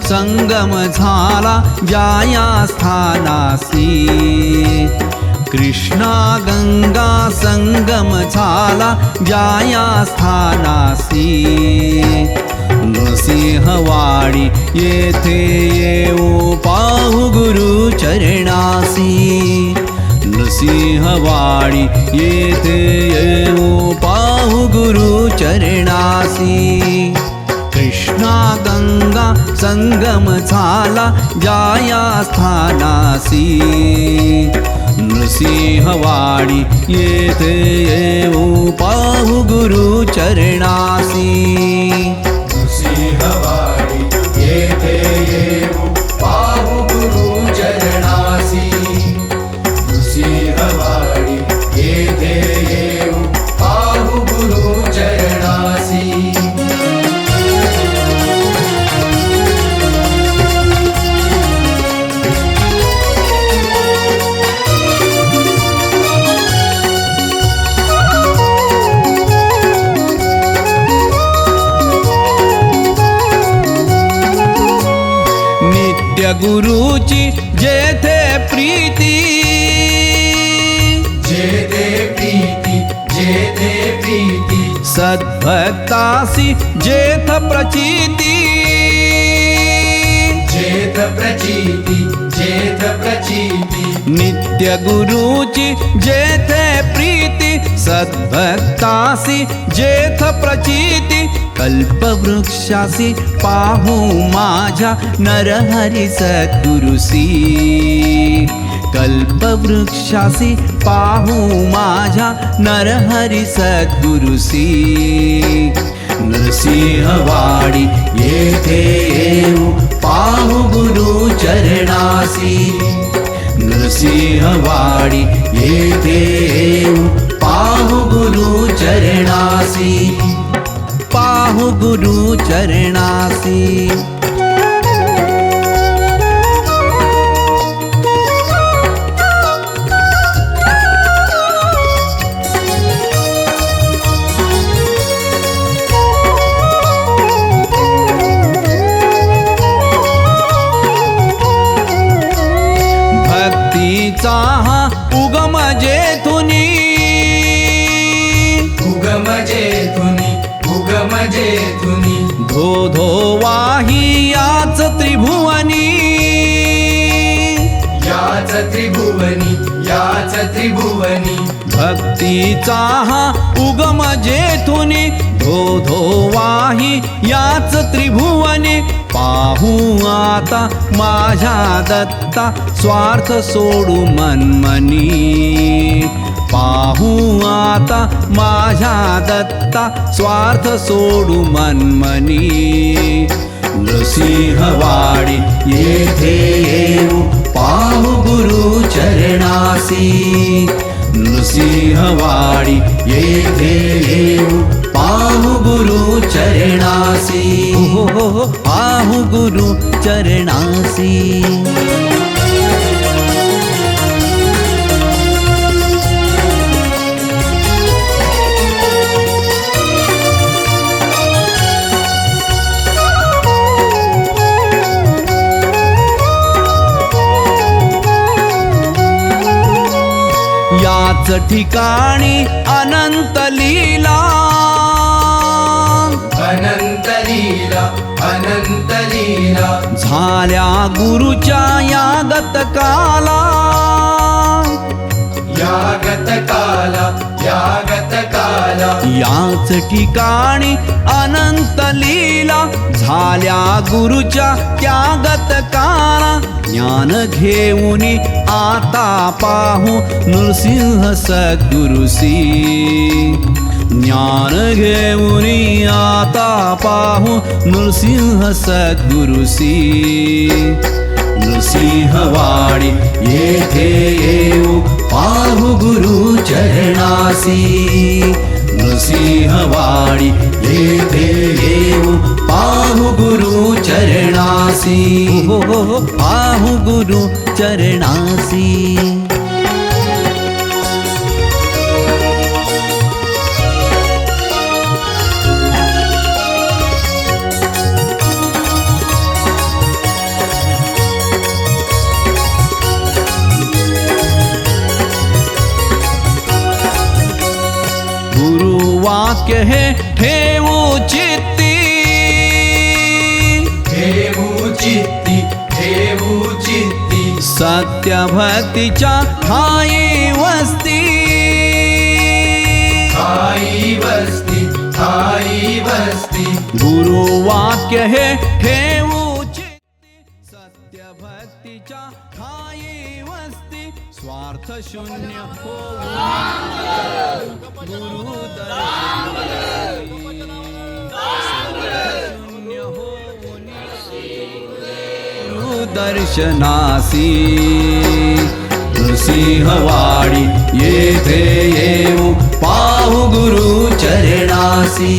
संगम झाला जाया स्थानासी कृष्णा गंगा संगम झाला जाया स्थानासी नृसिंहवाडी येथे येऊ पाहू गुरु चरणासी नृसिंहवाडी येथे येऊ पाहू गुरु चरणासी कृष्णा गंगा संगम झाला जाया स्थानासी नृसिंहवाडी येथे येऊ पाहू गुरु चरणासी नृसिंहवाडी येथे येऊ पाहू गुरु चरणासी नृसिंहवाडी येथे येऊ पाहू गुरु चरणासी गुरुची जेथे प्रीती जेथे प्रीती जेथे प्रीती सद्भक्तासी जेथ प्रचिती जेथ प्रचिती जेथ प्रचिती नित्य गुरुची जेथे प्रीती सद्भक्तासी जेथ प्रचिती कल्पवृक्षासी पाहू माझ्या नरहरी सद्गुरुसी कल्पवृक्षासी पाहू माझ्या नरहरी सद्गुरुसी नृसिंहवाडी येथे येऊ पाहू गुरु चरणासी नृसिंहवाडी येथे येऊ पाहू गुरु चरणासी पाहु गुरु चरणासी भक्तीचा हा उगम जेथुनी उगम जेथुनी उगम जेथुनी धो धो वाही याच त्रिभुवनी याच त्रिभुवनी याच त्रिभुवनी भक्तीचा हा उगम जेथुनी धो धो वाही याच त्रिभुवनी पाहू आता माझ्या दत्ता स्वार्थ सोडू मनमनी पाहू आता माझ्या दत्ता स्वार्थ सोडू मनमनी नृसिंहवाडी येथे येऊ पाहू गुरु चरणासी नृसिंहवाडी येथे येऊ पाहू गुरु चरणासी पाहू गुरु चरणासी याच ठिकाणी अनंत लीला अनंत लीला अनंत लीला झाल्या गुरुच्या यागत काला यागत काला यागत काला याच ठिकाणी अनंत लीला झाल्या गुरुच्या त्यागत काला ज्ञान घेऊनी आता पाहू नृसिंह सद्गुरुसी ज्ञान घेऊनी आता पाहू नृसिंह सद्गुरुसी नृसिंहवाडी येथे येऊ पाहू गुरु चरणासी नृसिंहवाडी येथे येऊ पाहू गुरु चरणासी पाहू गुरु चरणासी वाक्य हे ठेवू चित्ती ठेवू चित्ती ठेवू चित्ती सत्य भक्तीच्या ठाई वस्ती ठाई वस्ती ठाई वस्ती गुरु वाक्य हे ठेवू चित्ती सत्य भक्तीच्या ठाई वस्ती स्वार्थ शून्य गुरु दर्शनासी नृसिंहवाडी येथे येऊ पाहू गुरु चरणासी